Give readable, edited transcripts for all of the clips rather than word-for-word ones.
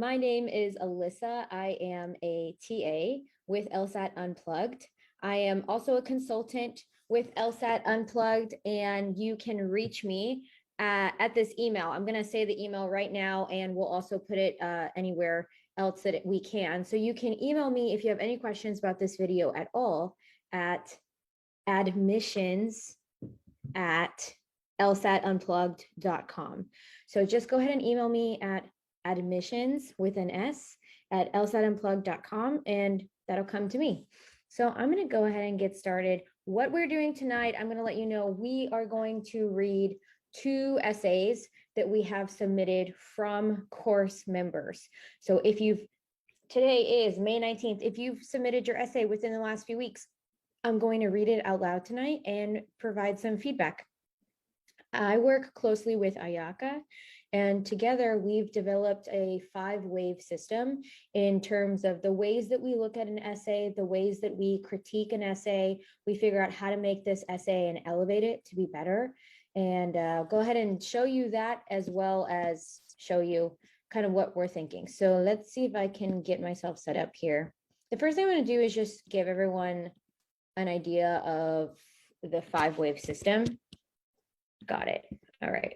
My name is Alisa. I am a TA with LSAT Unplugged. I am also a consultant with LSAT Unplugged, and you can reach me at this email. I'm going to say the email right now, and we'll also put it anywhere else that we can. So you can email me if you have any questions about this video at all at admissions@lsatunplugged.com. So just go ahead and email me at admissions with an S at lsatunplugged.com, and that'll come to me. So I'm going to go ahead and get started. What we're doing tonight, I'm going to let you know we are going to read 2 essays that we have submitted from course members. So today is May 19th, if you've submitted your essay within the last few weeks, I'm going to read it out loud tonight and provide some feedback. I work closely with Ayaka, and together we've developed a 5-wave system in terms of the ways that we look at an essay, the ways that we critique an essay. We figure out how to make this essay and elevate it to be better. And go ahead and show you that, as well as show you kind of what we're thinking. So let's see if I can get myself set up here. The first thing I'm going to do is just give everyone an idea of the 5-wave system. Got it. All right.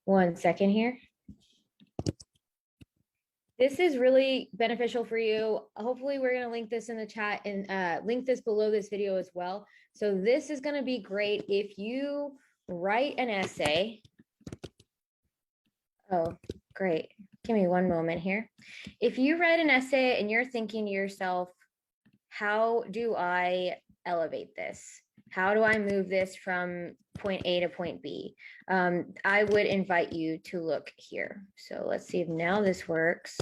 1 second here. This is really beneficial for you. Hopefully we're going to link this in the chat and link this below this video as well. So this is going to be great if you write an essay. Oh, great. Give me one moment here. If you write an essay and you're thinking to yourself, how do I elevate this? How do I move this from point A to point B? I would invite you to look here. So let's see if now this works.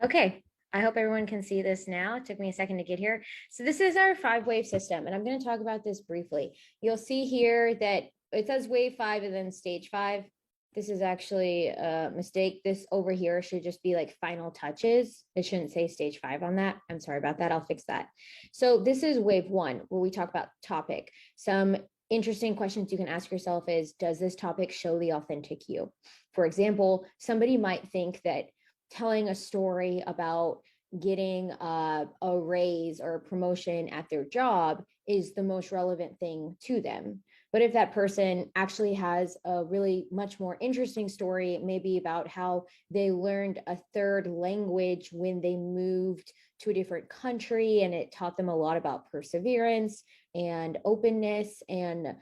Okay, I hope everyone can see this now. It took me a second to get here. So this is our 5-wave system, and I'm going to talk about this briefly. You'll see here that it says wave 5 and then stage 5. This is actually a mistake. This over here should just be like final touches. It shouldn't say stage 5 on that. I'm sorry about that. I'll fix that. So this is wave 1, where we talk about topic. Some interesting questions you can ask yourself is, does this topic show the authentic you? For example, somebody might think that telling a story about getting a raise or a promotion at their job is the most relevant thing to them. But if that person actually has a really much more interesting story, maybe about how they learned a 3rd language when they moved to a different country, and it taught them a lot about perseverance and openness and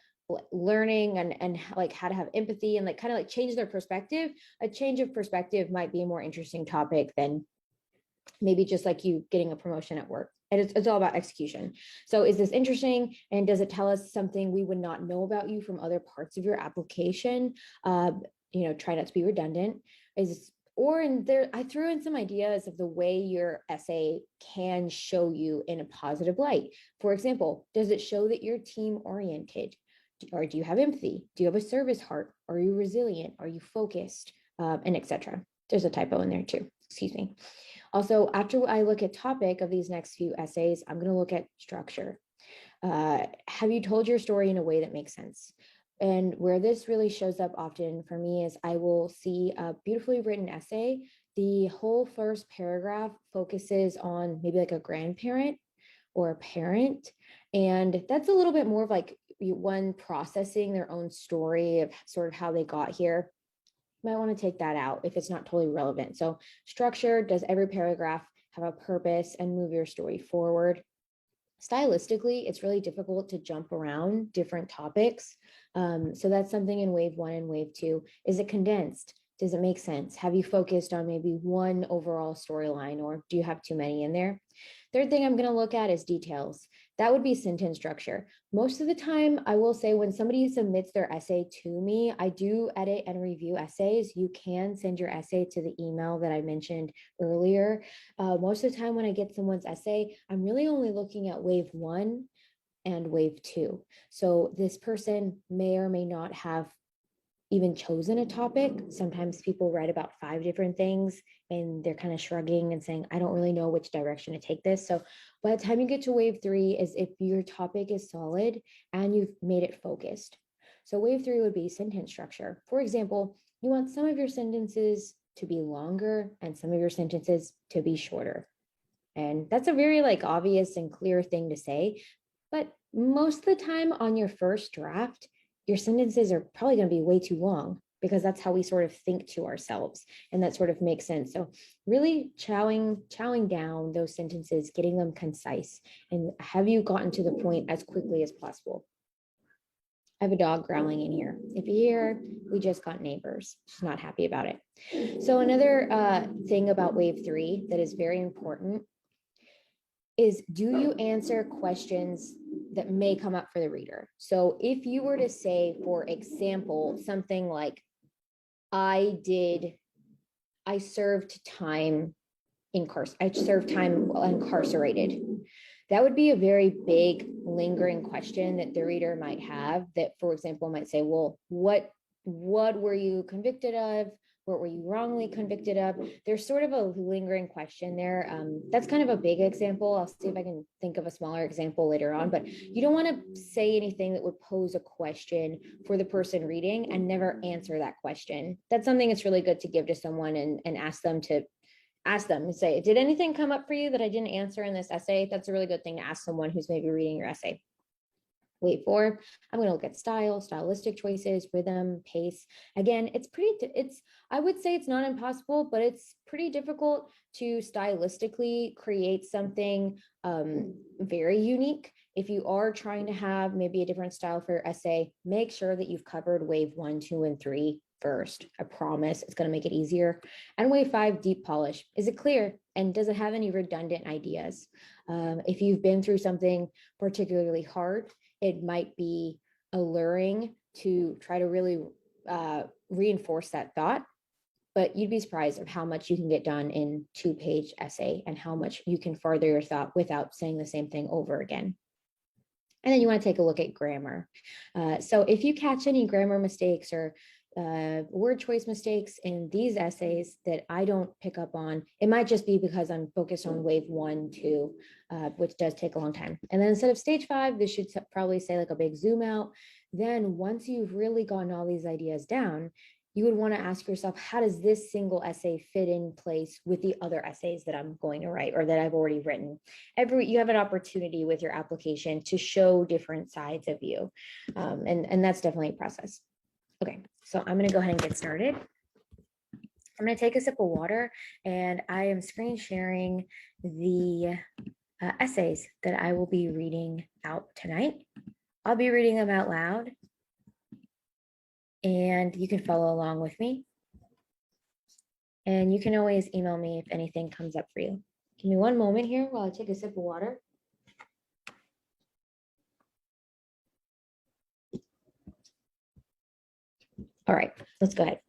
learning and like how to have empathy and like kind of like change their perspective, a change of perspective might be a more interesting topic than maybe just like you getting a promotion at work. And it's all about execution. So is this interesting? And does it tell us something we would not know about you from other parts of your application? Try not to be redundant. I threw in some ideas of the way your essay can show you in a positive light. For example, does it show that you're team oriented? Or do you have empathy? Do you have a service heart? Are you resilient? Are you focused? And etc. There's a typo in there too. Excuse me. Also, after I look at topic of these next few essays, I'm going to look at structure. Have you told your story in a way that makes sense? And where this really shows up often for me is I will see a beautifully written essay. The whole first paragraph focuses on maybe like a grandparent or a parent. And that's a little bit more of like one processing their own story of sort of how they got here. You might want to take that out if it's not totally relevant. So structure, does every paragraph have a purpose and move your story forward? Stylistically, it's really difficult to jump around different topics. So that's something in wave 1 and wave 2. Is it condensed? Does it make sense? Have you focused on maybe one overall storyline, or do you have too many in there? Third thing I'm going to look at is details. That would be sentence structure. Most of the time, I will say when somebody submits their essay to me, I do edit and review essays. You can send your essay to the email that I mentioned earlier. Most of the time when I get someone's essay, I'm really only looking at wave 1 and wave 2. So this person may or may not have even chosen a topic. Sometimes people write about 5 different things and they're kind of shrugging and saying, I don't really know which direction to take this. So by the time you get to wave 3 is if your topic is solid and you've made it focused. So wave 3 would be sentence structure. For example, You want some of your sentences to be longer and some of your sentences to be shorter. And that's a very like obvious and clear thing to say. But most of the time on your first draft, your sentences are probably going to be way too long because that's how we sort of think to ourselves. And that sort of makes sense. So really chowing down those sentences, getting them concise, and have you gotten to the point as quickly as possible? I have a dog growling in here. If you hear, we just got neighbors. She's not happy about it. So another thing about wave 3 that is very important is, do you answer questions that may come up for the reader? So if you were to say, for example, something like, I served time incarcerated. That would be a very big lingering question that the reader might have, that, for example, might say, well, what were you convicted of? What were you wrongly convicted of? There's sort of a lingering question there. That's kind of a big example. I'll see if I can think of a smaller example later on, but you don't want to say anything that would pose a question for the person reading and never answer that question. That's something that's really good to give to someone and ask them and say, did anything come up for you that I didn't answer in this essay? That's a really good thing to ask someone who's maybe reading your essay. Wait for, I'm going to look at style, stylistic choices, rhythm, pace. Again, I would say it's not impossible, but it's pretty difficult to stylistically create something very unique. If you are trying to have maybe a different style for your essay, make sure that you've covered wave 1, 2, and 3 first. I promise it's going to make it easier. And wave 5, deep polish. Is it clear? And does it have any redundant ideas? If you've been through something particularly hard, it might be alluring to try to really reinforce that thought, but you'd be surprised of how much you can get done in 2-page essay and how much you can further your thought without saying the same thing over again. And then you want to take a look at grammar. So if you catch any grammar mistakes or word choice mistakes in these essays that I don't pick up on, it might just be because I'm focused on wave 1, 2, which does take a long time. And then instead of stage 5, this should probably say like a big zoom out. Then once you've really gotten all these ideas down, you would want to ask yourself, how does this single essay fit in place with the other essays that I'm going to write or that I've already written? You have an opportunity with your application to show different sides of you. And that's definitely a process. Okay, so I'm going to go ahead and get started. I'm going to take a sip of water, and I am screen sharing the essays that I will be reading out tonight. I'll be reading them out loud, and you can follow along with me. And you can always email me if anything comes up for you. Give me one moment here while I take a sip of water. All right, let's go ahead.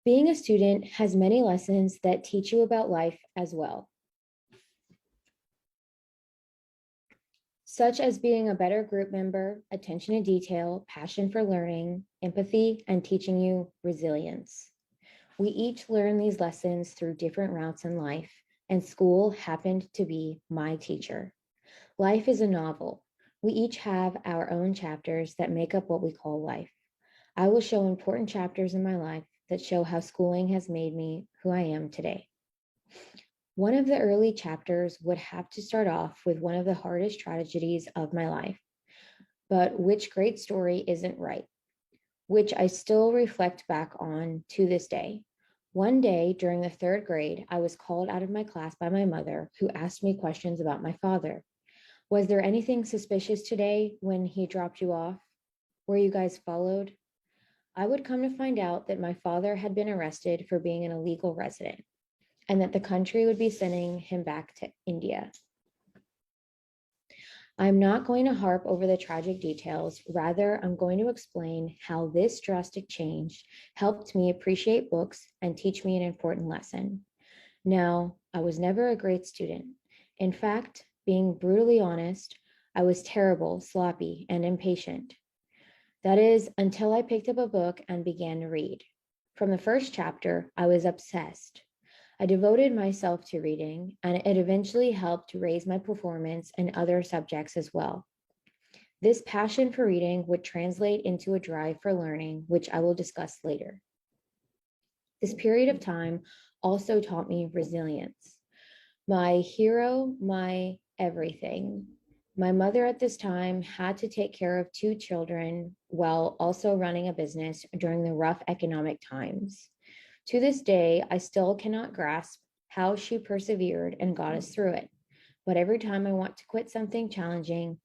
Being a student has many lessons that teach you about life as well, such as being a better group member, attention to detail, passion for learning, empathy, and teaching you resilience. We each learn these lessons through different routes in life, and school happened to be my teacher. Life is a novel. We each have our own chapters that make up what we call life. I will show important chapters in my life that show how schooling has made me who I am today. One of the early chapters would have to start off with one of the hardest tragedies of my life, but which great story isn't right, which I still reflect back on to this day. One day during the 3rd grade, I was called out of my class by my mother, who asked me questions about my father. Was there anything suspicious today when he dropped you off? Were you guys followed? I would come to find out that my father had been arrested for being an illegal resident and that the country would be sending him back to India. I'm not going to harp over the tragic details. Rather, I'm going to explain how this drastic change helped me appreciate books and teach me an important lesson. Now, I was never a great student. In fact, being brutally honest, I was terrible, sloppy, and impatient. That is, until I picked up a book and began to read. From the first chapter, I was obsessed. I devoted myself to reading, and it eventually helped to raise my performance in other subjects as well. This passion for reading would translate into a drive for learning, which I will discuss later. This period of time also taught me resilience. My hero, my everything. My mother at this time had to take care of two children while also running a business during the rough economic times. To this day, I still cannot grasp how she persevered and got us through it. But every time I want to quit something challenging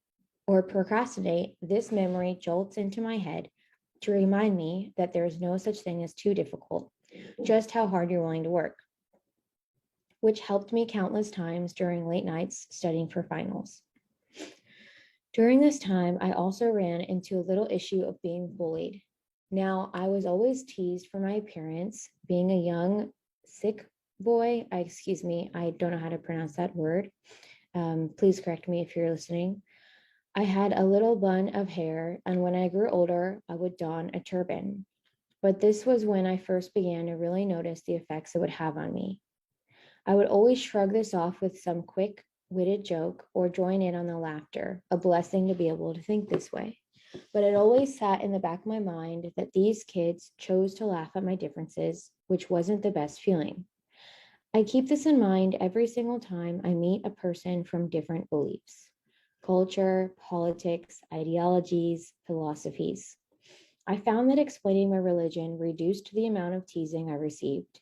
or procrastinate, this memory jolts into my head to remind me that there is no such thing as too difficult, just how hard you're willing to work, which helped me countless times during late nights studying for finals. During this time, I also ran into a little issue of being bullied. Now, I was always teased for my appearance, being a young, sick boy. I don't know how to pronounce that word. Please correct me if you're listening. I had a little bun of hair, and when I grew older, I would don a turban. But this was when I first began to really notice the effects it would have on me. I would always shrug this off with some quick witted joke or join in on the laughter, a blessing to be able to think this way. But it always sat in the back of my mind that these kids chose to laugh at my differences, which wasn't the best feeling. I keep this in mind every single time I meet a person from different beliefs, culture, politics, ideologies, philosophies. I found that explaining my religion reduced the amount of teasing I received.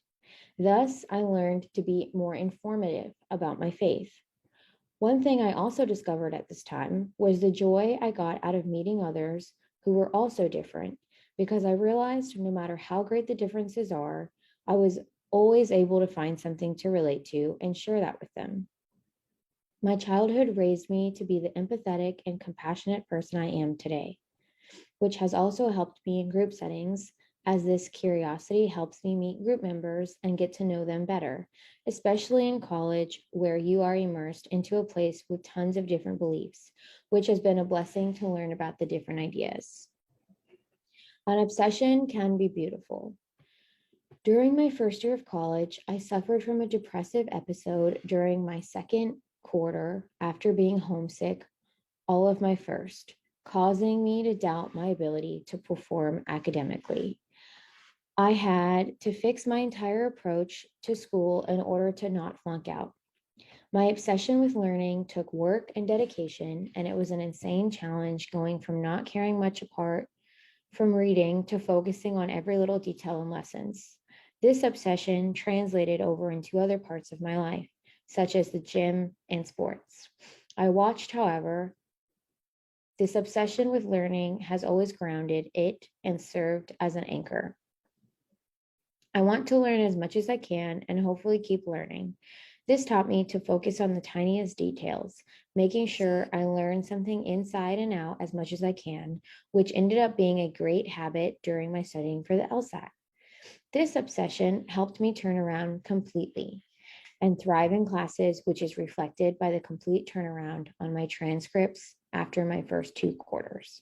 Thus, I learned to be more informative about my faith. One thing I also discovered at this time was the joy I got out of meeting others who were also different, because I realized no matter how great the differences are, I was always able to find something to relate to and share that with them. My childhood raised me to be the empathetic and compassionate person I am today, which has also helped me in group settings, as this curiosity helps me meet group members and get to know them better, especially in college where you are immersed into a place with tons of different beliefs, which has been a blessing to learn about the different ideas. An obsession can be beautiful. During my first year of college, I suffered from a depressive episode during my second quarter after being homesick all of my first, causing me to doubt my ability to perform academically. I had to fix my entire approach to school in order to not flunk out. My obsession with learning took work and dedication, and it was an insane challenge going from not caring much apart from reading to focusing on every little detail in lessons. This obsession translated over into other parts of my life, such as the gym and sports. I watched, however, this obsession with learning has always grounded it and served as an anchor. I want to learn as much as I can and hopefully keep learning. This taught me to focus on the tiniest details, making sure I learn something inside and out as much as I can, which ended up being a great habit during my studying for the LSAT. This obsession helped me turn around completely and thrive in classes, which is reflected by the complete turnaround on my transcripts after my first two quarters.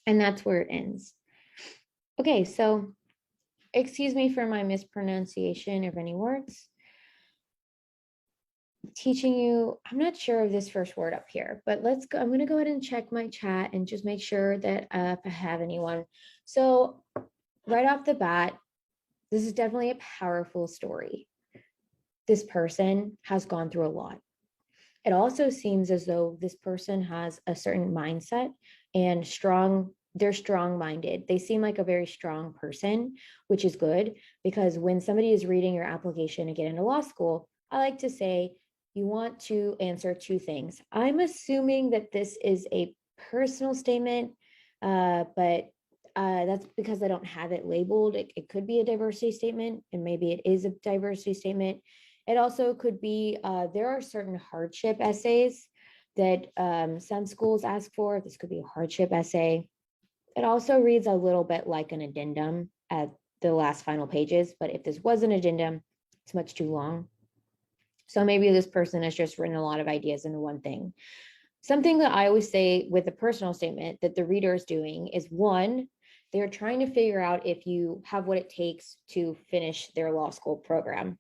And that's where it ends. Okay, so excuse me for my mispronunciation of any words. Teaching you, I'm not sure of this first word up here, but let's go. I'm going to go ahead and check my chat and just make sure that if I have anyone. So, right off the bat, this is definitely a powerful story. This person has gone through a lot. It also seems as though this person has a certain mindset and they're strong minded. They seem like a very strong person, which is good, because when somebody is reading your application to get into law school, I like to say you want to answer two things. I'm assuming that this is a personal statement, but that's because I don't have it labeled. It could be a diversity statement, and maybe it is a diversity statement. It also could be, there are certain hardship essays that some schools ask for. This could be a hardship essay. It also reads a little bit like an addendum at the last final pages, but if this was an addendum, it's much too long. So maybe this person has just written a lot of ideas into one thing. Something that I always say with a personal statement that the reader is doing is, one, they're trying to figure out if you have what it takes to finish their law school program.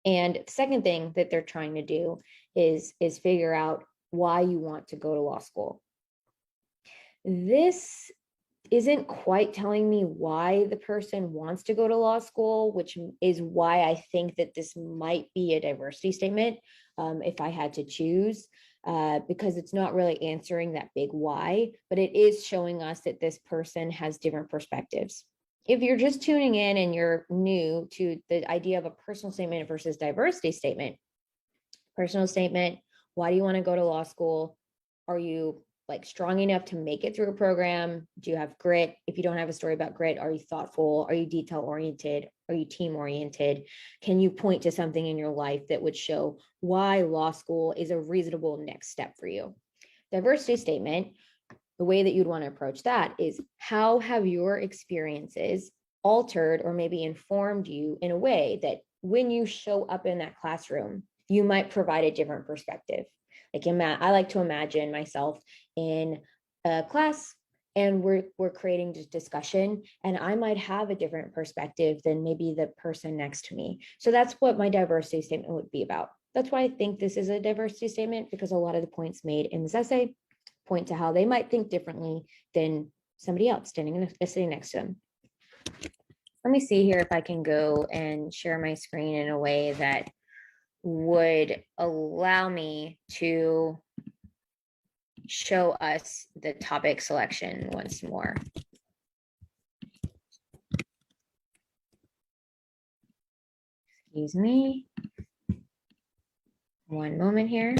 And the second thing that they're trying to do is figure out why you want to go to law school. This isn't quite telling me why the person wants to go to law school, which is why I think that this might be a diversity statement, if I had to choose, because it's not really answering that big why, but it is showing us that this person has different perspectives. If you're just tuning in and you're new to the idea of a personal statement versus diversity statement, personal statement, why do you want to go to law school? Are you like strong enough to make it through a program? Do you have grit? If you don't have a story about grit, are you thoughtful? Are you detail oriented? Are you team oriented? Can you point to something in your life that would show why law school is a reasonable next step for you? Diversity statement, the way that you'd want to approach that is, how have your experiences altered or maybe informed you in a way that when you show up in that classroom, you might provide a different perspective. Like I like to imagine myself in a class and we're creating this discussion, and I might have a different perspective than maybe the person next to me. So that's what my diversity statement would be about. That's why I think this is a diversity statement, because a lot of the points made in this essay point to how they might think differently than somebody else sitting next to them. Let me see here if I can go and share my screen in a way that would allow me to show us the topic selection once more. Excuse me. One moment here.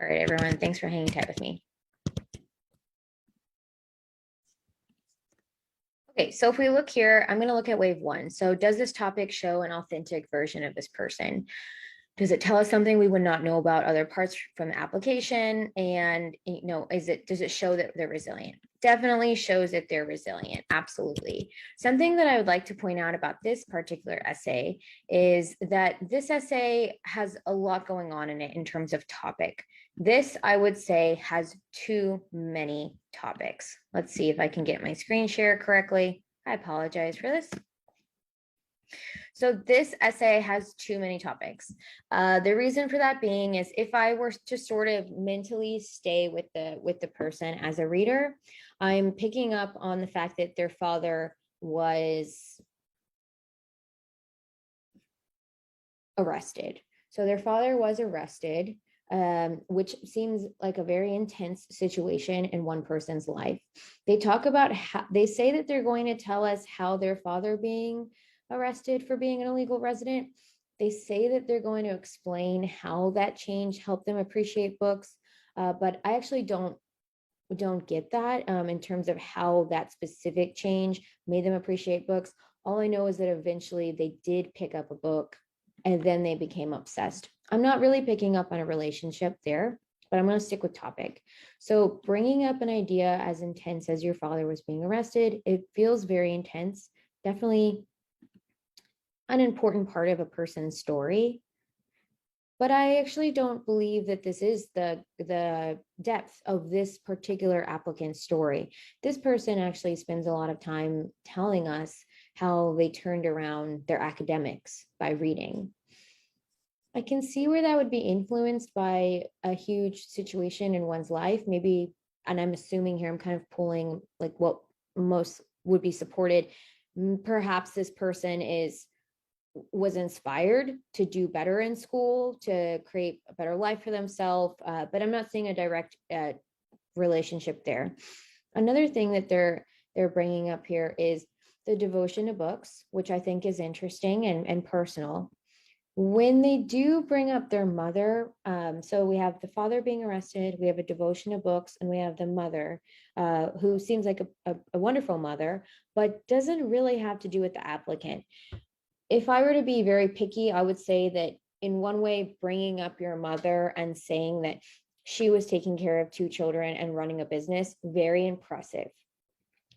All right, everyone, thanks for hanging tight with me. Okay, so if we look here, I'm going to look at wave one. So does this topic show an authentic version of this person? Does it tell us something we would not know about other parts from the application? And, does it show that they're resilient? Definitely shows that they're resilient. Absolutely. Something that I would like to point out about this particular essay is that this essay has a lot going on in it in terms of topic. This, I would say, has too many topics. Let's see if I can get my screen share correctly. I apologize for this. So this essay has too many topics. The reason for that being is, if I were to sort of mentally stay with the person as a reader, I'm picking up on the fact that their father was arrested. So their father was arrested, which seems like a very intense situation in one person's life. They talk about how they say that they're going to tell us how their father being arrested for being an illegal resident. They say that they're going to explain how that change helped them appreciate books, but I actually don't get that in terms of how that specific change made them appreciate books. All I know is that eventually they did pick up a book and then they became obsessed. I'm not really picking up on a relationship there, but I'm going to stick with topic. So bringing up an idea as intense as your father was being arrested, it feels very intense. Definitely an important part of a person's story. But I actually don't believe that this is the depth of this particular applicant's story. This person actually spends a lot of time telling us how they turned around their academics by reading. I can see where that would be influenced by a huge situation in one's life, maybe, and I'm assuming here, I'm kind of pulling like what most would be supported. Perhaps this person was inspired to do better in school, to create a better life for themselves, but I'm not seeing a direct relationship there. Another thing that they're bringing up here is the devotion to books, which I think is interesting and personal. When they do bring up their mother, so we have the father being arrested, we have a devotion to books, and we have the mother, who seems like a wonderful mother, but doesn't really have to do with the applicant. If I were to be very picky, I would say that in one way, bringing up your mother and saying that she was taking care of two children and running a business, very impressive,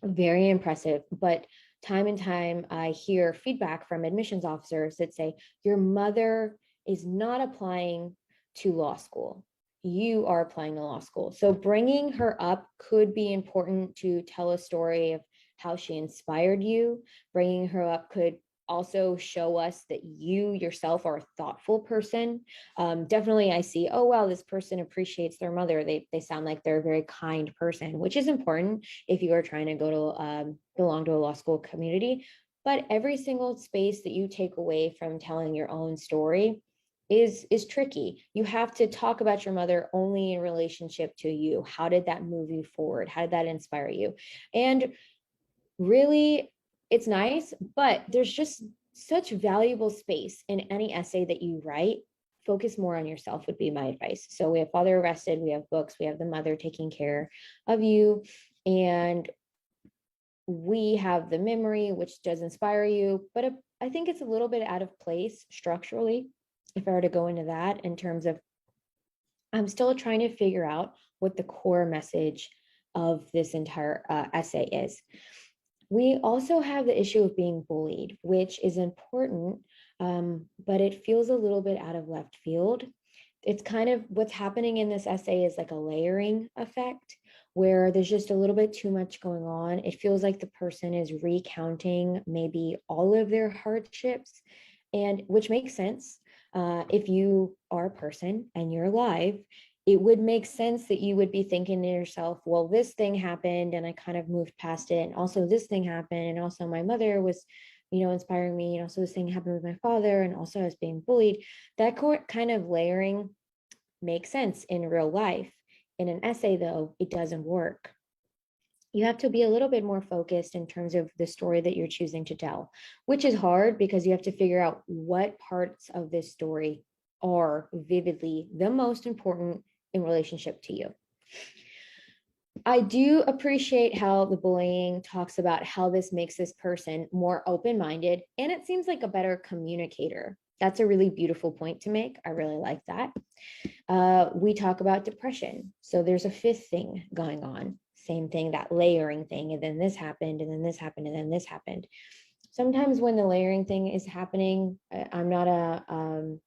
very impressive. But time and time, I hear feedback from admissions officers that say, your mother is not applying to law school. You are applying to law school. So bringing her up could be important to tell a story of how she inspired you. Bringing her up could also show us that you yourself are a thoughtful person. Definitely I see, oh, wow, this person appreciates their mother. They sound like they're a very kind person, which is important if you are trying to go to belong to a law school community. But every single space that you take away from telling your own story is tricky. You have to talk about your mother only in relationship to you. How did that move you forward? How did that inspire you? And really, it's nice, but there's just such valuable space in any essay that you write. Focus more on yourself would be my advice. So we have father arrested, we have books, we have the mother taking care of you, and we have the memory, which does inspire you, but I think it's a little bit out of place structurally. If I were to go into that in terms of, I'm still trying to figure out what the core message of this entire essay is. We also have the issue of being bullied, which is important, but it feels a little bit out of left field. It's kind of what's happening in this essay is like a layering effect where there's just a little bit too much going on. It feels like the person is recounting maybe all of their hardships, and which makes sense. If you are a person and you're alive, it would make sense that you would be thinking to yourself, well, this thing happened and I kind of moved past it. And also this thing happened. And also my mother was, inspiring me. And also this thing happened with my father. And also I was being bullied. That kind of layering makes sense in real life. In an essay, though, it doesn't work. You have to be a little bit more focused in terms of the story that you're choosing to tell, which is hard because you have to figure out what parts of this story are vividly the most important in relationship to you. I do appreciate how the bullying talks about how this makes this person more open-minded, and it seems like a better communicator. That's a really beautiful point to make. I really like that. We talk about depression. So there's a fifth thing going on. Same thing, that layering thing. And then this happened, and then this happened, and then this happened. Sometimes when the layering thing is happening, I'm not a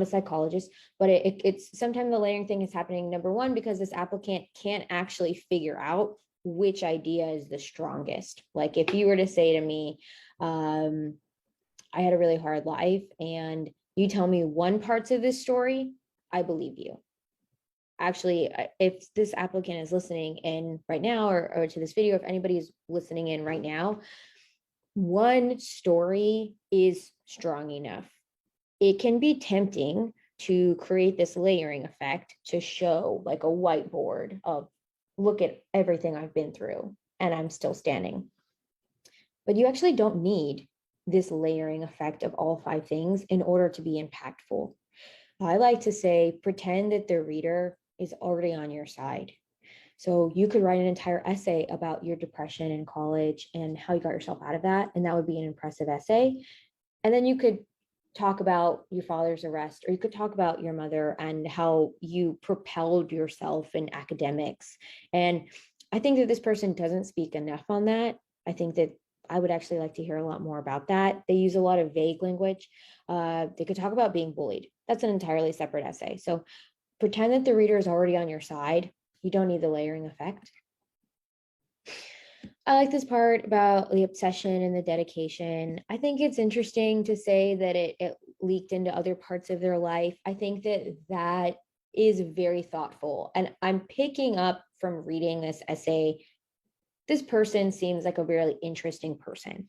psychologist, but it's sometimes the layering thing is happening, number one, because this applicant can't actually figure out which idea is the strongest. Like if you were to say to me, I had a really hard life and you tell me one parts of this story, I believe you. Actually, if this applicant is listening in right now or to this video, if anybody is listening in right now, one story is strong enough. It can be tempting to create this layering effect to show like a whiteboard of, look at everything I've been through and I'm still standing. But you actually don't need this layering effect of all five things in order to be impactful. I like to say, pretend that the reader is already on your side. So you could write an entire essay about your depression in college and how you got yourself out of that. And that would be an impressive essay. And then you could talk about your father's arrest, or you could talk about your mother and how you propelled yourself in academics. And I think that this person doesn't speak enough on that. I think that I would actually like to hear a lot more about that. They use a lot of vague language. They could talk about being bullied. That's an entirely separate essay. So pretend that the reader is already on your side. You don't need the layering effect. I like this part about the obsession and the dedication. I think it's interesting to say that it leaked into other parts of their life. I think that is very thoughtful. And I'm picking up from reading this essay, this person seems like a really interesting person,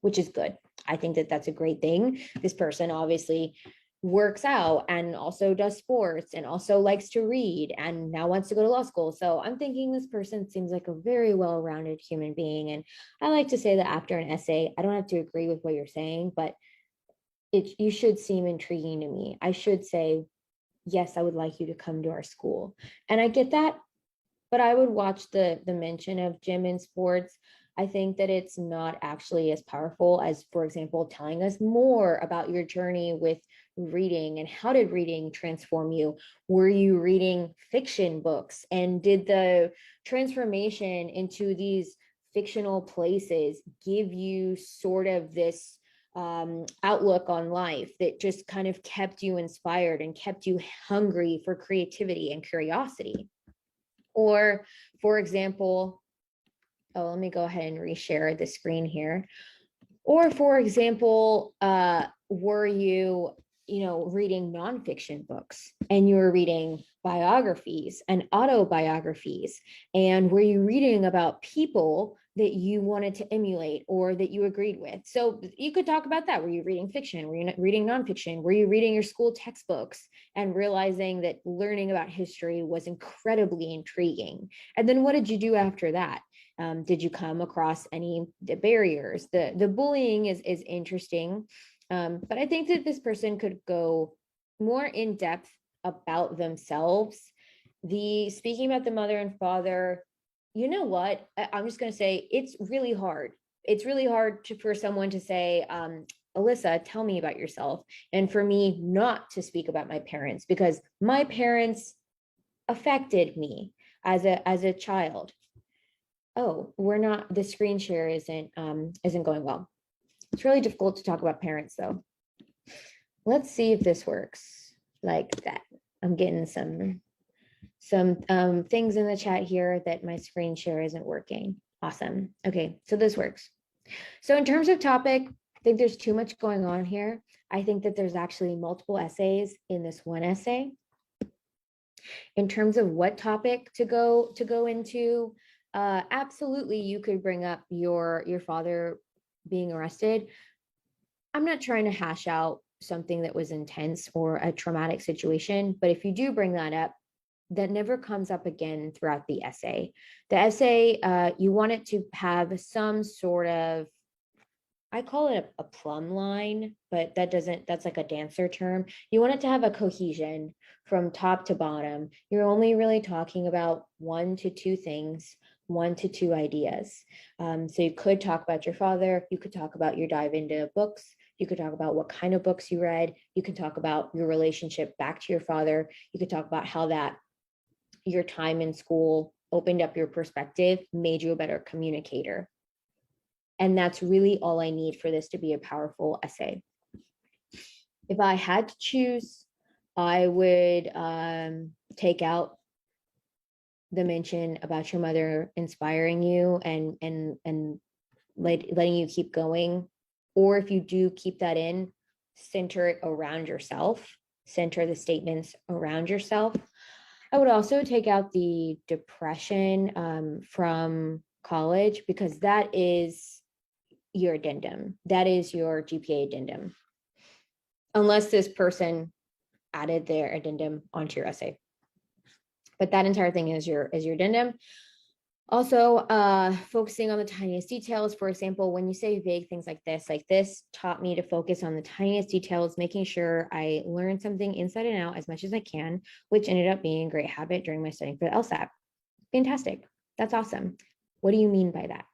which is good. I think that that's a great thing. This person obviously works out and also does sports and also likes to read and now wants to go to law school. So I'm thinking this person seems like a very well-rounded human being. And I like to say that after an essay, I don't have to agree with what you're saying, but you should seem intriguing to me. I should say, yes, I would like you to come to our school. And I get that, but I would watch the mention of gym and sports. I think that it's not actually as powerful as, for example, telling us more about your journey with reading and how did reading transform you? Were you reading fiction books, and did the transformation into these fictional places give you sort of this outlook on life that just kind of kept you inspired and kept you hungry for creativity and curiosity. Or, for example, oh, let me go ahead and reshare the screen here. Or, for example, were you, reading nonfiction books and you were reading biographies and autobiographies? And were you reading about people that you wanted to emulate or that you agreed with? So you could talk about that. Were you reading fiction? Were you reading nonfiction? Were you reading your school textbooks and realizing that learning about history was incredibly intriguing? And then what did you do after that? Did you come across any barriers? The bullying is interesting, but I think that this person could go more in depth about themselves. The speaking about the mother and father, you know what? I'm just going to say it's really hard. It's really hard for someone to say, Alisa, tell me about yourself. And for me not to speak about my parents, because my parents affected me as a child. Oh, the screen share isn't going well. It's really difficult to talk about parents though. Let's see if this works like that. I'm getting some things in the chat here that my screen share isn't working. Awesome. Okay, so this works. So in terms of topic, I think there's too much going on here. I think that there's actually multiple essays in this one essay. In terms of what topic to go into, absolutely you could bring up your father being arrested. I'm not trying to hash out something that was intense or a traumatic situation, but if you do bring that up, that never comes up again throughout the essay. The essay, you want it to have some sort of, I call it a plumb line, but that's like a dancer term. You want it to have a cohesion from top to bottom. You're only really talking about 1 to 2 things, 1 to 2 ideas. So you could talk about your father, you could talk about your dive into books, you could talk about what kind of books you read, you could talk about your relationship back to your father, you could talk about how that your time in school opened up your perspective, made you a better communicator. And that's really all I need for this to be a powerful essay. If I had to choose, I would take out the mention about your mother inspiring you and letting you keep going. Or if you do keep that in, center it around yourself, center the statements around yourself. I would also take out the depression from college, because that is your addendum. That is your GPA addendum. Unless this person added their addendum onto your essay. But that entire thing is your addendum. Also, focusing on the tiniest details. For example, when you say vague things like this taught me to focus on the tiniest details, making sure I learned something inside and out as much as I can, which ended up being a great habit during my studying for the LSAT. Fantastic. That's awesome. What do you mean by that?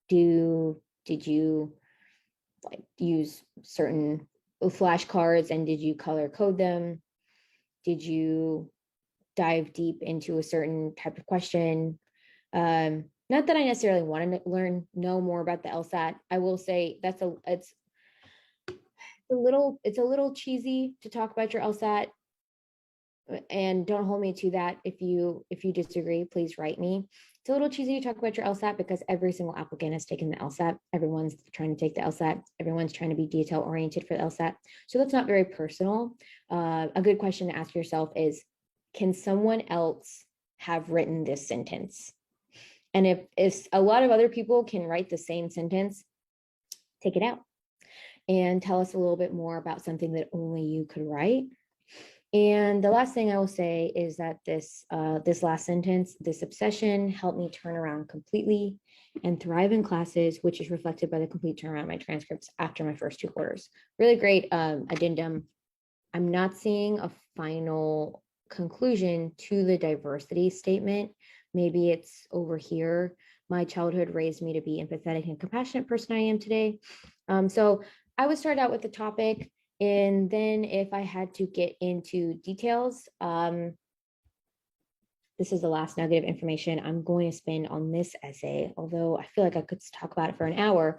Did you like use certain flashcards and did you color code them? Did you dive deep into a certain type of question? Not that I necessarily want to know more about the LSAT. I will say it's a little cheesy to talk about your LSAT, and don't hold me to that. If you disagree, please write me. It's a little cheesy to talk about your LSAT because every single applicant has taken the LSAT. Everyone's trying to take the LSAT. Everyone's trying to be detail oriented for the LSAT. So that's not very personal. A good question to ask yourself is, can someone else have written this sentence? And if a lot of other people can write the same sentence, take it out and tell us a little bit more about something that only you could write. And the last thing I will say is that this last sentence, this obsession helped me turn around completely and thrive in classes, which is reflected by the complete turnaround of my transcripts after my first 2 quarters. Really great addendum. I'm not seeing a final conclusion to the diversity statement. Maybe it's over here. My childhood raised me to be empathetic and compassionate person I am today. So I would start out with the topic. And then if I had to get into details, this is the last nugget of information I'm going to spend on this essay, although I feel like I could talk about it for an hour.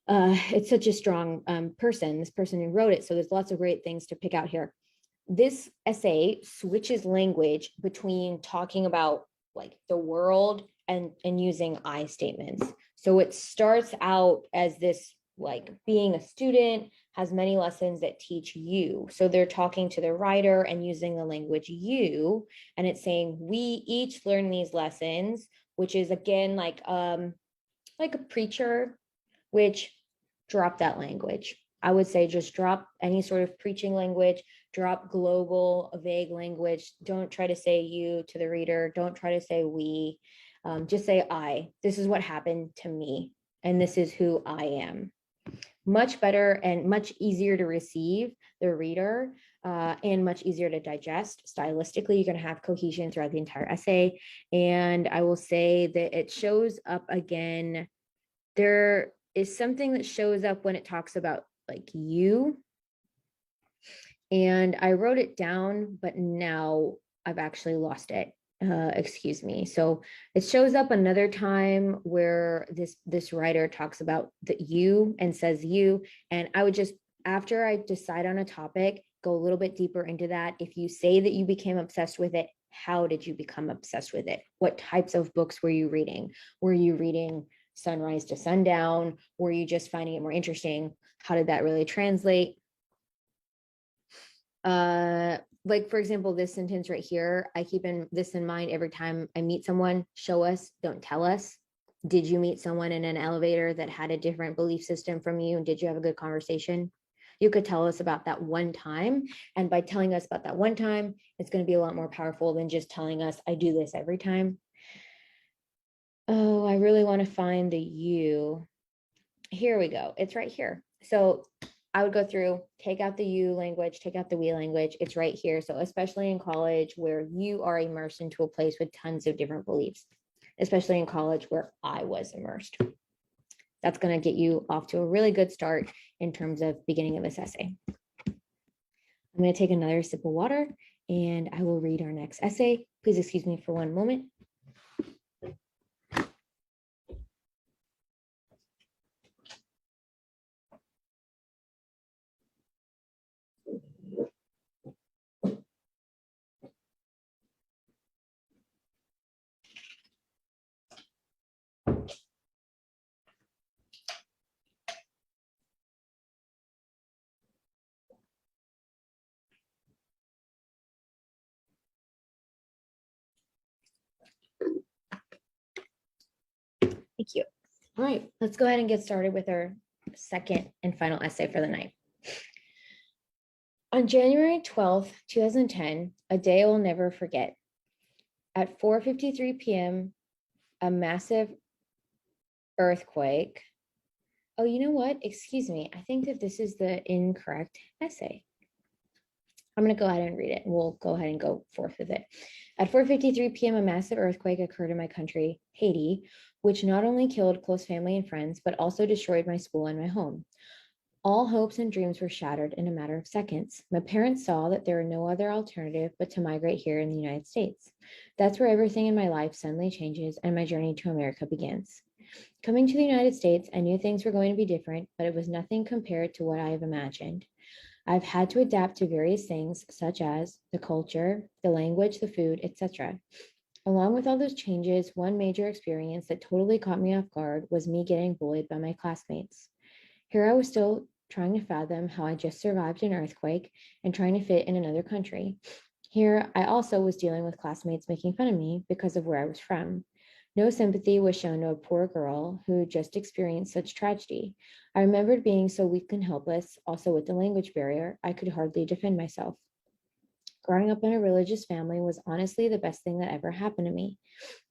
It's such a strong person, this person who wrote it. So there's lots of great things to pick out here. This essay switches language between talking about like the world and using I statements. So it starts out as this like being a student has many lessons that teach you. So they're talking to the writer and using the language you, and it's saying we each learn these lessons, which is again like a preacher, which drop that language. I would say just drop any sort of preaching language, drop global, vague language. Don't try to say you to the reader. Don't try to say we. Just say I. This is what happened to me, and this is who I am. Much better and much easier to receive the reader, and much easier to digest. Stylistically, you're going to have cohesion throughout the entire essay. And I will say that it shows up again. There is something that shows up when it talks about like you. And I wrote it down, but now I've actually lost it. Excuse me. So it shows up another time where this writer talks about the you and says you. And I would just, after I decide on a topic, go a little bit deeper into that. If you say that you became obsessed with it, how did you become obsessed with it? What types of books were you reading? Were you reading sunrise to sundown? Were you just finding it more interesting? How did that really translate? Like for example, this sentence right here, I keep this in mind every time I meet someone. Show us, don't tell us. Did you meet someone in an elevator that had a different belief system from you? And did you have a good conversation? You could tell us about that one time. And by telling us about that one time, it's going to be a lot more powerful than just telling us, I do this every time. Oh, I really want to find the you. Here we go. It's right here. So I would go through, take out the you language, take out the we language. It's right here. So especially in college where you are immersed into a place with tons of different beliefs, especially in college where I was immersed. That's going to get you off to a really good start in terms of beginning of this essay. I'm going to take another sip of water and I will read our next essay. Please excuse me for one moment. Thank you. All right, let's go ahead and get started with our second and final essay for the night. On January 12th, 2010, a day I will never forget. At 4:53 p.m., a massive earthquake. Oh, you know what? Excuse me. I think that this is the incorrect essay. I'm going to go ahead and read it. We'll go ahead and go forth with it. At 4:53 p.m., a massive earthquake occurred in my country, Haiti, which not only killed close family and friends, but also destroyed my school and my home. All hopes and dreams were shattered in a matter of seconds. My parents saw that there were no other alternative but to migrate here in the United States. That's where everything in my life suddenly changes and my journey to America begins. Coming to the United States, I knew things were going to be different, but it was nothing compared to what I have imagined. I've had to adapt to various things, such as the culture, the language, the food, etc. Along with all those changes, one major experience that totally caught me off guard was me getting bullied by my classmates. Here I was still trying to fathom how I just survived an earthquake and trying to fit in another country. Here I also was dealing with classmates making fun of me because of where I was from. No sympathy was shown to a poor girl who just experienced such tragedy. I remembered being so weak and helpless, also with the language barrier, I could hardly defend myself. Growing up in a religious family was honestly the best thing that ever happened to me.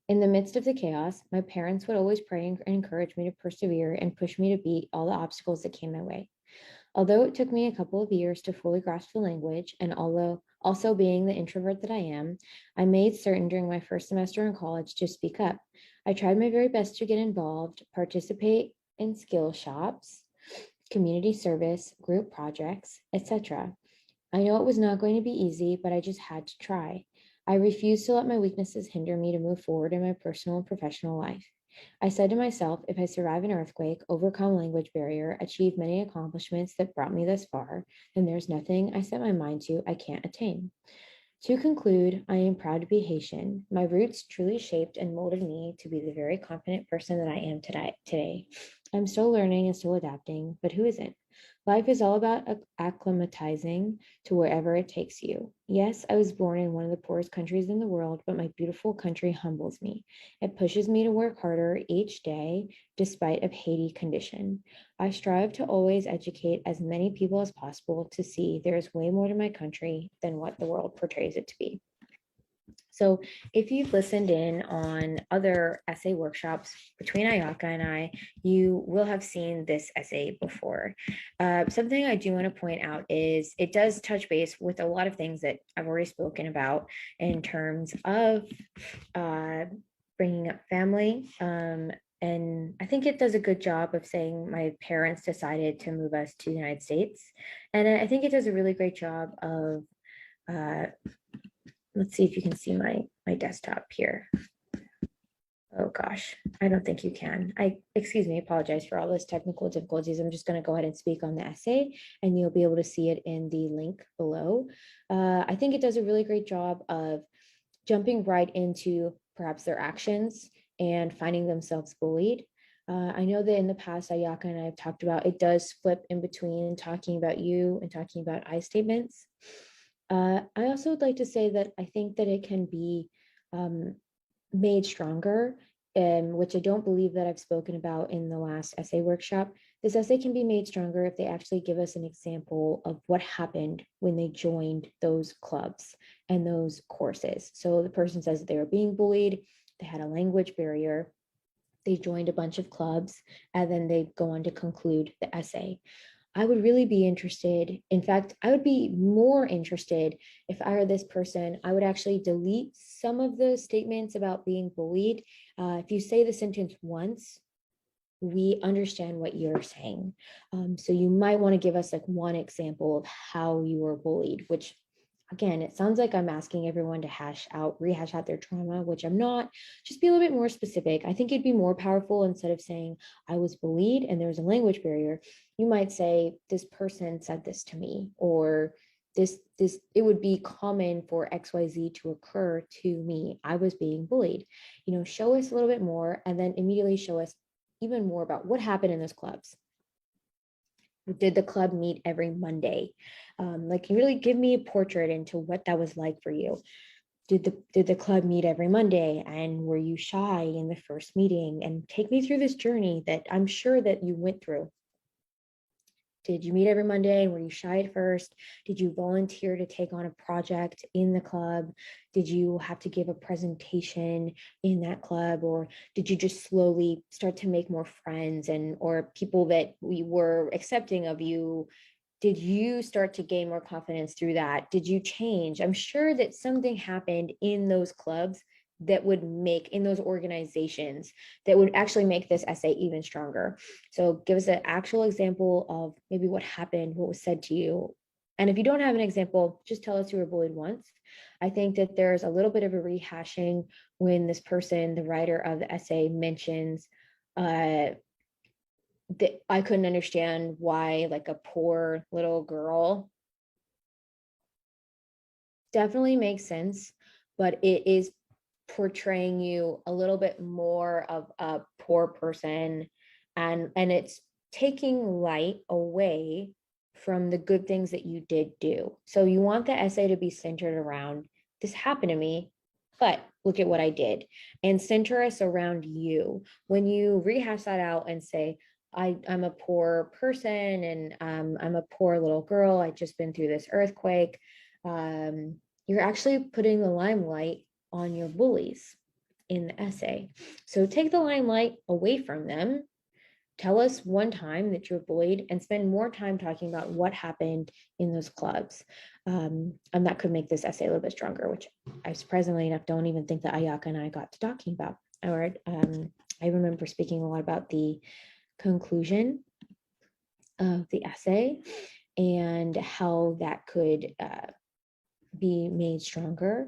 In the midst of the chaos, my parents would always pray and encourage me to persevere and push me to beat all the obstacles that came my way. Although it took me a couple of years to fully grasp the language, and although also being the introvert that I am, I made certain during my first semester in college to speak up. I tried my very best to get involved, participate in skill shops, community service, group projects, etc. I know it was not going to be easy, but I just had to try. I refuse to let my weaknesses hinder me to move forward in my personal and professional life. I said to myself, if I survive an earthquake, overcome language barrier, achieve many accomplishments that brought me thus far, then there's nothing I set my mind to I can't attain. To conclude, I am proud to be Haitian. My roots truly shaped and molded me to be the very confident person that I am today. I'm still learning and still adapting, but who isn't? Life is all about acclimatizing to wherever it takes you. Yes, I was born in one of the poorest countries in the world, but my beautiful country humbles me. It pushes me to work harder each day despite of Haiti condition. I strive to always educate as many people as possible to see there is way more to my country than what the world portrays it to be. So if you've listened in on other essay workshops between Ayaka and I, you will have seen this essay before. Something I do want to point out is it does touch base with a lot of things that I've already spoken about in terms of bringing up family. And I think it does a good job of saying my parents decided to move us to the United States. And I think it does a really great job of uh, let's see if you can see my desktop here. Oh gosh, I don't think you can. Excuse me, apologize for all those technical difficulties. I'm just going to go ahead and speak on the essay and you'll be able to see it in the link below. I think it does a really great job of jumping right into perhaps their actions and finding themselves bullied. I know that in the past, Ayaka and I have talked about it does flip in between talking about you and talking about I statements. I also would like to say that I think that it can be made stronger, which I don't believe that I've spoken about in the last essay workshop. This essay can be made stronger if they actually give us an example of what happened when they joined those clubs and those courses. So the person says that they were being bullied, they had a language barrier, they joined a bunch of clubs, and then they go on to conclude the essay. I would really be interested. In fact, I would be more interested if I were this person. I would actually delete some of the statements about being bullied. If you say the sentence once, we understand what you're saying. So you might want to give us like one example of how you were bullied, which again, it sounds like I'm asking everyone to rehash out their trauma, which I'm not. Just be a little bit more specific. I think it'd be more powerful instead of saying I was bullied and there was a language barrier. You might say this person said this to me, or this it would be common for XYZ to occur to me. I was being bullied. Show us a little bit more and then immediately show us even more about what happened in those clubs. Did the club meet every Monday? Like really give me a portrait into what that was like for you. Did the club meet every Monday, and were you shy in the first meeting? And take me through this journey that I'm sure that you went through. Did you meet every Monday and were you shy at first? Did you volunteer to take on a project in the club? Did you have to give a presentation in that club? Or did you just slowly start to make more friends or people that we were accepting of you? Did you start to gain more confidence through that? Did you change? I'm sure that something happened in those clubs that would make in those organizations that would actually make this essay even stronger. So give us an actual example of maybe what happened, what was said to you. And if you don't have an example, just tell us you were bullied once. I think that there's a little bit of a rehashing when this person, the writer of the essay, mentions that I couldn't understand why like a poor little girl definitely makes sense, but it is portraying you a little bit more of a poor person, and it's taking light away from the good things that you did do. So you want the essay to be centered around this happened to me, but look at what I did, and center us around you. When you rehash that out and say, I'm a poor person and I'm a poor little girl, I just been through this earthquake. You're actually putting the limelight on your bullies in the essay. So take the limelight away from them. Tell us one time that you're bullied and spend more time talking about what happened in those clubs. And that could make this essay a little bit stronger, which I surprisingly enough don't even think that Ayaka and I got to talking about. All right. I remember speaking a lot about the conclusion of the essay and how that could be made stronger.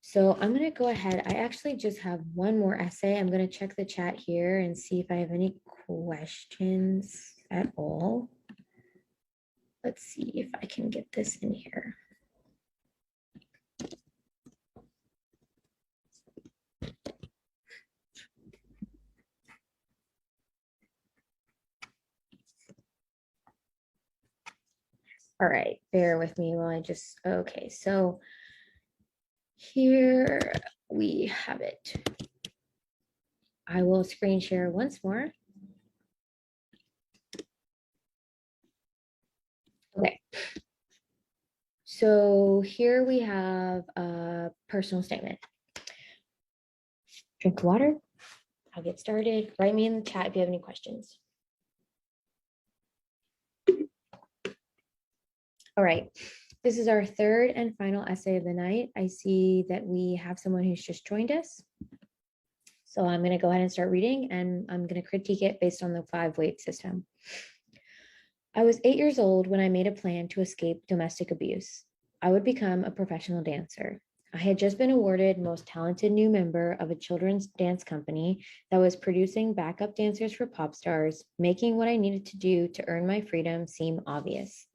So I'm going to go ahead. I actually just have one more essay. I'm going to check the chat here and see if I have any questions at all. Let's see if I can get this in here. All right, bear with me while okay, so here we have it. I will screen share once more. Okay. So here we have a personal statement. Drink water. I'll get started. Write me in the chat if you have any questions. All right. This is our third and final essay of the night. I see that we have someone who's just joined us. So I'm going to go ahead and start reading, and I'm going to critique it based on the 5-wave system. I was 8 years old when I made a plan to escape domestic abuse. I would become a professional dancer. I had just been awarded most talented new member of a children's dance company that was producing backup dancers for pop stars, making what I needed to do to earn my freedom seem obvious.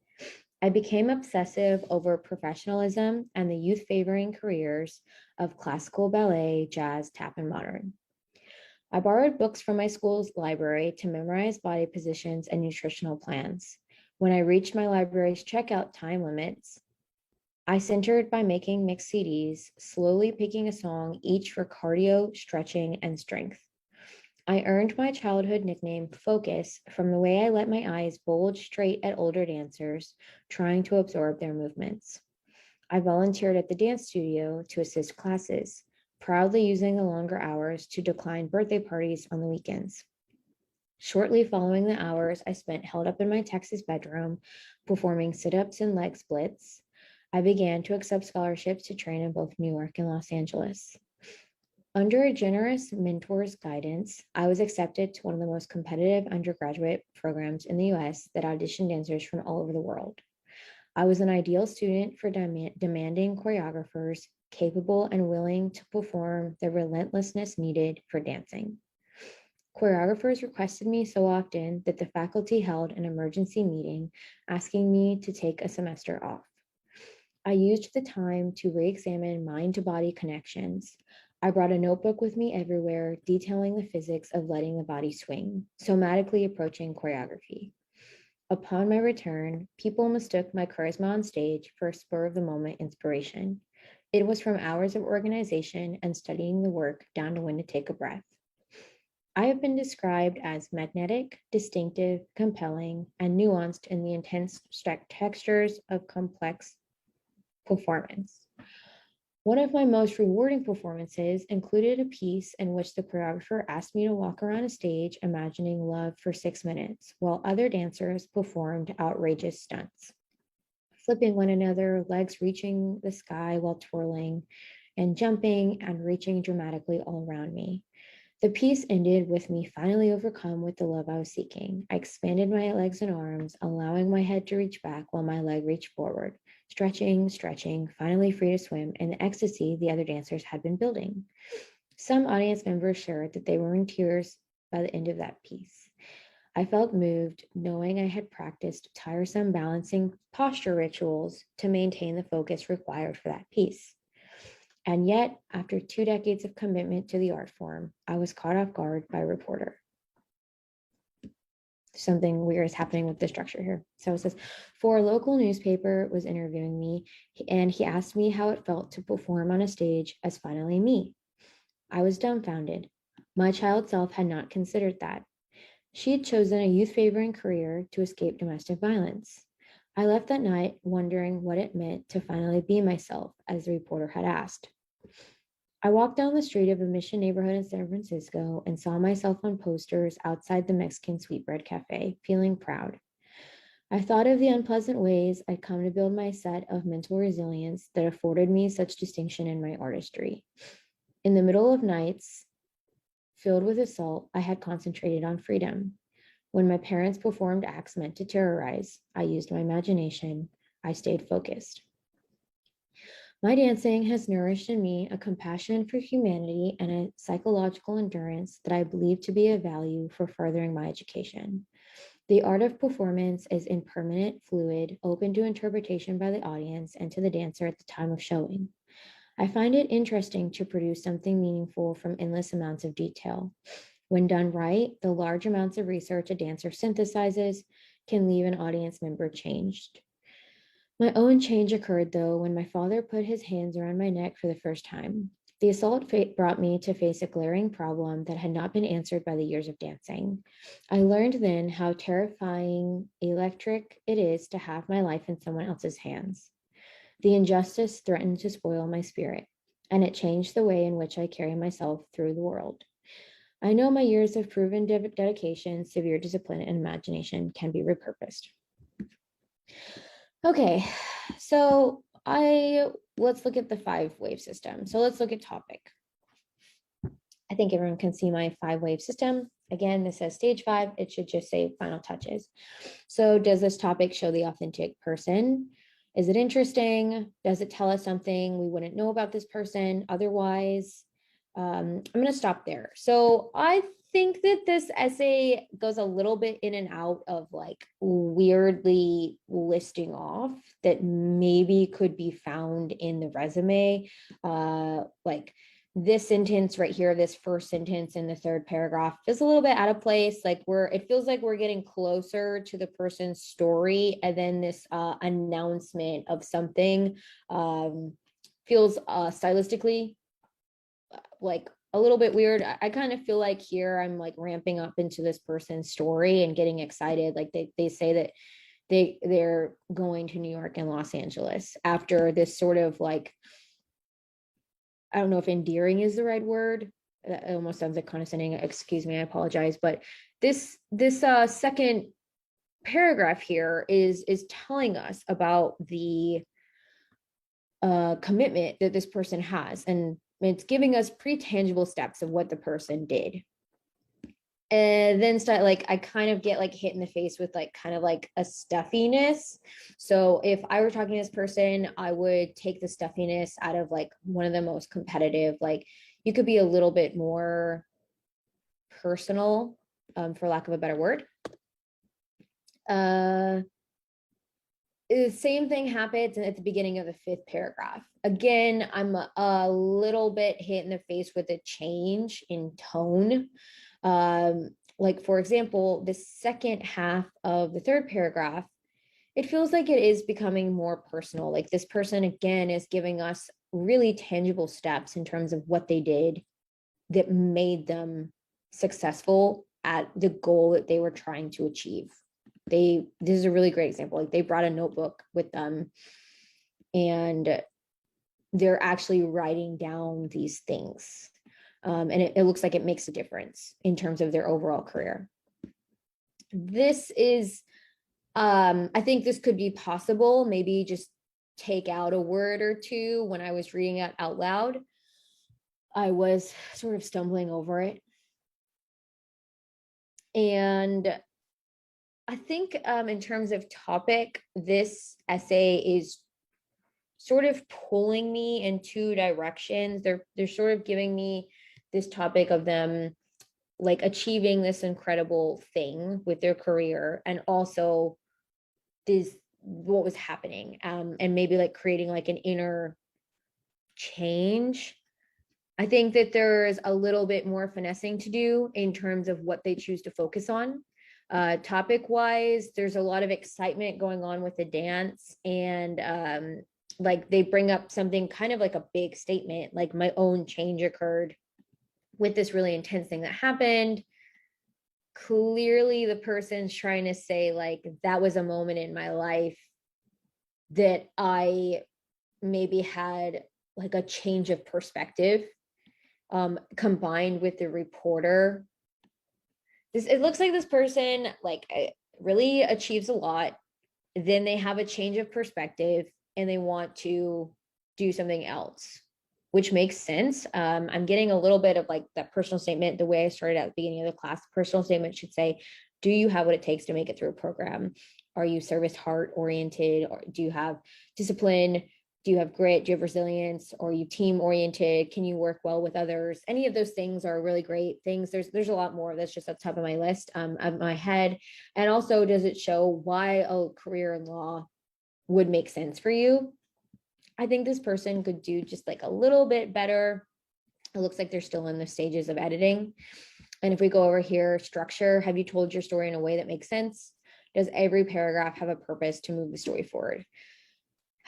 I became obsessive over professionalism and the youth favoring careers of classical ballet, jazz, tap, and modern. I borrowed books from my school's library to memorize body positions and nutritional plans. When I reached my library's checkout time limits, I centered by making mixed CDs, slowly picking a song each for cardio, stretching, and strength. I earned my childhood nickname Focus from the way I let my eyes bulge straight at older dancers, trying to absorb their movements. I volunteered at the dance studio to assist classes, proudly using the longer hours to decline birthday parties on the weekends. Shortly following the hours I spent held up in my Texas bedroom, performing sit-ups and leg splits, I began to accept scholarships to train in both New York and Los Angeles. Under a generous mentor's guidance, I was accepted to one of the most competitive undergraduate programs in the US that auditioned dancers from all over the world. I was an ideal student for demanding choreographers capable and willing to perform the relentlessness needed for dancing. Choreographers requested me so often that the faculty held an emergency meeting asking me to take a semester off. I used the time to re-examine mind-to-body connections. I brought a notebook with me everywhere, detailing the physics of letting the body swing, somatically approaching choreography. Upon my return, people mistook my charisma on stage for a spur-of-the-moment inspiration. It was from hours of organization and studying the work down to when to take a breath. I have been described as magnetic, distinctive, compelling, and nuanced in the intense textures of complex performance. One of my most rewarding performances included a piece in which the choreographer asked me to walk around a stage imagining love for 6 minutes, while other dancers performed outrageous stunts, flipping one another, legs reaching the sky while twirling, and jumping and reaching dramatically all around me. The piece ended with me finally overcome with the love I was seeking. I expanded my legs and arms, allowing my head to reach back while my leg reached forward, stretching, finally free to swim in the ecstasy the other dancers had been building. Some audience members shared that they were in tears by the end of that piece. I felt moved, knowing I had practiced tiresome balancing posture rituals to maintain the focus required for that piece. And yet, after 2 decades of commitment to the art form, I was caught off guard by a reporter. Something weird is happening with the structure here. So it says, for a local newspaper was interviewing me, and he asked me how it felt to perform on a stage as finally me. I was dumbfounded. My child self had not considered that. She had chosen a youth-favoring career to escape domestic violence. I left that night wondering what it meant to finally be myself, as the reporter had asked. I walked down the street of a Mission neighborhood in San Francisco and saw myself on posters outside the Mexican Sweetbread Cafe, feeling proud. I thought of the unpleasant ways I'd come to build my set of mental resilience that afforded me such distinction in my artistry. In the middle of nights filled with assault, I had concentrated on freedom. When my parents performed acts meant to terrorize, I used my imagination. I stayed focused. My dancing has nourished in me a compassion for humanity and a psychological endurance that I believe to be of value for furthering my education. The art of performance is impermanent, fluid, open to interpretation by the audience and to the dancer at the time of showing. I find it interesting to produce something meaningful from endless amounts of detail. When done right, the large amounts of research a dancer synthesizes can leave an audience member changed. My own change occurred, though, when my father put his hands around my neck for the first time. The assault brought me to face a glaring problem that had not been answered by the years of dancing. I learned then how terrifying electric it is to have my life in someone else's hands. The injustice threatened to spoil my spirit, and it changed the way in which I carry myself through the world. I know my years of proven dedication, severe discipline, and imagination can be repurposed. Okay, so let's look at the 5-wave system. So let's look at topic. I think everyone can see my 5-wave system. Again, this says stage 5. It should just say final touches. So does this topic show the authentic person? Is it interesting? Does it tell us something we wouldn't know about this person otherwise? I'm going to stop there. So I think that this essay goes a little bit in and out of like weirdly listing off that maybe could be found in the resume. Like this sentence right here, this first sentence in the third paragraph is a little bit out of place. Like it feels like we're getting closer to the person's story. And then this announcement of something feels stylistically like a little bit weird. I kind of feel like here I'm like ramping up into this person's story and getting excited. Like they say that they're going to New York and Los Angeles after this sort of like, I don't know if endearing is the right word. It almost sounds like condescending. Excuse me, I apologize. But this second paragraph here is telling us about the commitment that this person has, and it's giving us pretty tangible steps of what the person did. And then start like I kind of get like hit in the face with like kind of like a stuffiness. So if I were talking to this person, I would take the stuffiness out of like one of the most competitive. Like you could be a little bit more personal, for lack of a better word. The same thing happens at the beginning of the 5th paragraph. Again, I'm a little bit hit in the face with a change in tone. Like for example, the second half of the 3rd paragraph, it feels like it is becoming more personal. Like this person again is giving us really tangible steps in terms of what they did that made them successful at the goal that they were trying to achieve. This is a really great example. Like they brought a notebook with them and they're actually writing down these things. And it looks like it makes a difference in terms of their overall career. This is, I think this could be possible. Maybe just take out a word or two. When I was reading it out loud, I was sort of stumbling over it. And I think in terms of topic, this essay is sort of pulling me in 2 directions. They're sort of giving me this topic of them like achieving this incredible thing with their career, and also this what was happening, and maybe like creating like an inner change. I think that there's a little bit more finessing to do in terms of what they choose to focus on. Topic wise, there's a lot of excitement going on with the dance, and like they bring up something kind of like a big statement, like my own change occurred with this really intense thing that happened. Clearly the person's trying to say like that was a moment in my life that I maybe had like a change of perspective, combined with the reporter. It looks like this person like really achieves a lot, then they have a change of perspective and they want to do something else, which makes sense. I'm getting a little bit of like that personal statement. The way I started at the beginning of the class, personal statement should say, do you have what it takes to make it through a program? Are you service heart oriented, or do you have discipline? Do you have grit? Do you have resilience? Or are you team oriented? Can you work well with others? Any of those things are really great things. There's a lot more that's just at the top of my list, of my head. And also, does it show why a career in law would make sense for you? I think this person could do just like a little bit better. It looks like they're still in the stages of editing. And if we go over here, structure, have you told your story in a way that makes sense? Does every paragraph have a purpose to move the story forward?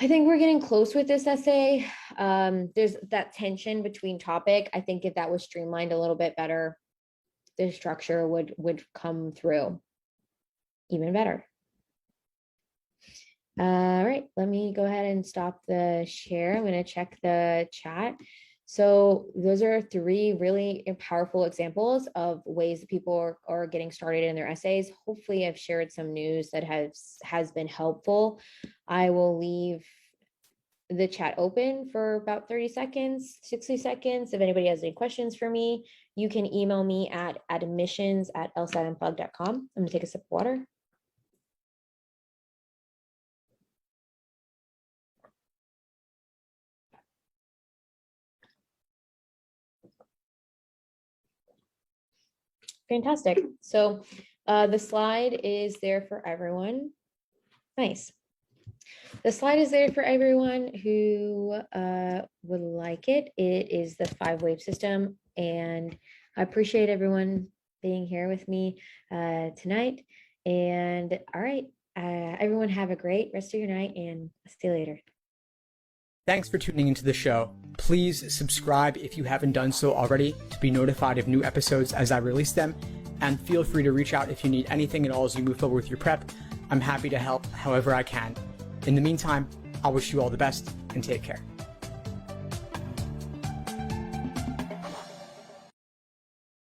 I think we're getting close with this essay. There's that tension between topic. I think if that was streamlined a little bit better, the structure would come through even better. All right, let me go ahead and stop the share. I'm going to check the chat. So those are 3 really powerful examples of ways that people are getting started in their essays. Hopefully I've shared some news that has been helpful. I will leave the chat open for about 30 seconds, 60 seconds. If anybody has any questions for me, you can email me at admissions@lsatunplug.com. I'm going to take a sip of water. Fantastic. So the slide is there for everyone. Nice. The slide is there for everyone who would like it. It is the 5-wave system, and I appreciate everyone being here with me tonight. And all right, everyone have a great rest of your night, and I'll see you later. Thanks for tuning into the show. Please subscribe if you haven't done so already to be notified of new episodes as I release them. And feel free to reach out if you need anything at all as you move forward with your prep. I'm happy to help however I can. In the meantime, I'll wish you all the best and take care.